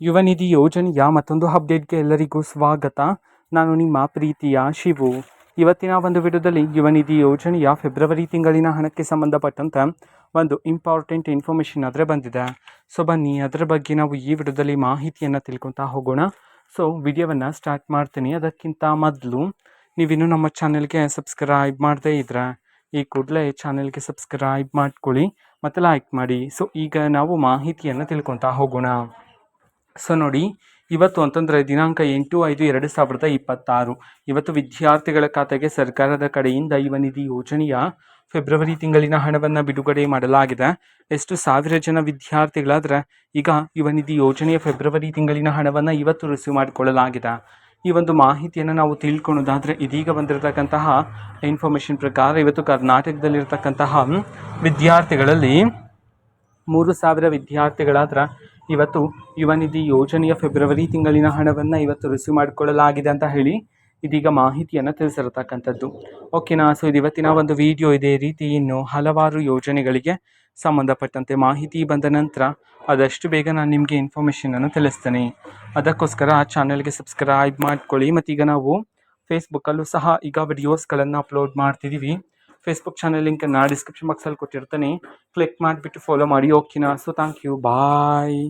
ಯುವ ನಿಧಿ ಯೋಜನೆಯ ಮತ್ತೊಂದು ಅಪ್ಡೇಟ್ಗೆ ಎಲ್ಲರಿಗೂ ಸ್ವಾಗತ. ನಾನು ನಿಮ್ಮ ಪ್ರೀತಿಯ ಶಿವು. ಇವತ್ತಿನ ಒಂದು ವಿಡಿಯೋದಲ್ಲಿ ಯುವ ನಿಧಿ ಯೋಜನೆಯ ಫೆಬ್ರವರಿ ತಿಂಗಳಿನ ಹಣಕ್ಕೆ ಸಂಬಂಧಪಟ್ಟಂತೆ ಒಂದು ಇಂಪಾರ್ಟೆಂಟ್ ಇನ್ಫಾರ್ಮೇಷನ್ ಆದರೆ ಬಂದಿದೆ. ಸೊ ಬನ್ನಿ ಅದರ ಬಗ್ಗೆ ನಾವು ಈ ವಿಡಿಯೋದಲ್ಲಿ ಮಾಹಿತಿಯನ್ನು ತಿಳ್ಕೊತಾ ಹೋಗೋಣ. ಸೊ ವಿಡಿಯೋವನ್ನು ಸ್ಟಾರ್ಟ್ ಮಾಡ್ತೀನಿ. ಅದಕ್ಕಿಂತ ಮೊದಲು ನೀವಿನ್ನೂ ನಮ್ಮ ಚಾನೆಲ್ಗೆ ಸಬ್ಸ್ಕ್ರೈಬ್ ಮಾಡದೇ ಇದ್ರೆ ಈ ಕೂಡಲೇ ಚಾನೆಲ್ಗೆ ಸಬ್ಸ್ಕ್ರೈಬ್ ಮಾಡ್ಕೊಳ್ಳಿ ಮತ್ತು ಲೈಕ್ ಮಾಡಿ. ಸೊ ಈಗ ನಾವು ಮಾಹಿತಿಯನ್ನು ತಿಳ್ಕೊತಾ ಹೋಗೋಣ. ಸೊ ನೋಡಿ, ಇವತ್ತು ಅಂತಂದರೆ ದಿನಾಂಕ 8/5/2026 ಇವತ್ತು ವಿದ್ಯಾರ್ಥಿಗಳ ಖಾತೆಗೆ ಸರ್ಕಾರದ ಕಡೆಯಿಂದ ಯುವ ನಿಧಿ ಯೋಜನೆಯ ಫೆಬ್ರವರಿ ತಿಂಗಳಿನ ಹಣವನ್ನು ಬಿಡುಗಡೆ ಮಾಡಲಾಗಿದೆ. ಎಷ್ಟು ಸಾವಿರ ಜನ ವಿದ್ಯಾರ್ಥಿಗಳಾದರೆ ಈಗ ಯುವ ನಿಧಿ ಯೋಜನೆಯ ಫೆಬ್ರವರಿ ತಿಂಗಳಿನ ಹಣವನ್ನು ಇವತ್ತು ರಿಸೀವ್ ಮಾಡಿಕೊಳ್ಳಲಾಗಿದೆ. ಈ ಒಂದು ಮಾಹಿತಿಯನ್ನು ನಾವು ತಿಳ್ಕೊಳ್ಳೋದಾದರೆ ಇದೀಗ ಬಂದಿರತಕ್ಕಂತಹ ಇನ್ಫಾರ್ಮೇಷನ್ ಪ್ರಕಾರ ಇವತ್ತು ಕರ್ನಾಟಕದಲ್ಲಿರ್ತಕ್ಕಂತಹ ವಿದ್ಯಾರ್ಥಿಗಳಲ್ಲಿ 3,000 ವಿದ್ಯಾರ್ಥಿಗಳಾದ್ರೆ ಇವತ್ತು ಯುವ ನಿಧಿ ಯೋಜನೆಯ ಫೆಬ್ರವರಿ ತಿಂಗಳಿನ ಹಣವನ್ನು ಇವತ್ತು ರಿಸೀವ್ ಮಾಡಿಕೊಳ್ಳಲಾಗಿದೆ ಅಂತ ಹೇಳಿ ಇದೀಗ ಮಾಹಿತಿಯನ್ನು ತಿಳಿಸಿರತಕ್ಕಂಥದ್ದು. ಓಕೆನಾ. ಸೊ ಇದು ಇವತ್ತಿನ ಒಂದು ವಿಡಿಯೋ. ಇದೇ ರೀತಿ ಇನ್ನು ಹಲವಾರು ಯೋಜನೆಗಳಿಗೆ ಸಂಬಂಧಪಟ್ಟಂತೆ ಮಾಹಿತಿ ಬಂದ ನಂತರ ಆದಷ್ಟು ಬೇಗ ನಾನು ನಿಮಗೆ ಇನ್ಫಾರ್ಮೇಷನನ್ನು ತಿಳಿಸ್ತೇನೆ. ಅದಕ್ಕೋಸ್ಕರ ಆ ಚಾನಲ್ಗೆ ಸಬ್ಸ್ಕ್ರೈಬ್ ಮಾಡ್ಕೊಳ್ಳಿ. ಮತ್ತೀಗ ನಾವು ಫೇಸ್ಬುಕ್ಕಲ್ಲೂ ಸಹ ಈಗ ವಿಡಿಯೋಸ್ಗಳನ್ನು ಅಪ್ಲೋಡ್ ಮಾಡ್ತಿದ್ದೀವಿ. ಫೇಸ್ಬುಕ್ ಚಾನಲ್ ಲಿಂಕನ್ನು ಡಿಸ್ಕ್ರಿಪ್ಷನ್ ಬಾಕ್ಸಲ್ಲಿ ಕೊಟ್ಟಿರ್ತಾನೆ, ಕ್ಲಿಕ್ ಮಾಡಿಬಿಟ್ಟು ಫಾಲೋ ಮಾಡಿ. ಓಕೆನಾ. So thank you, bye.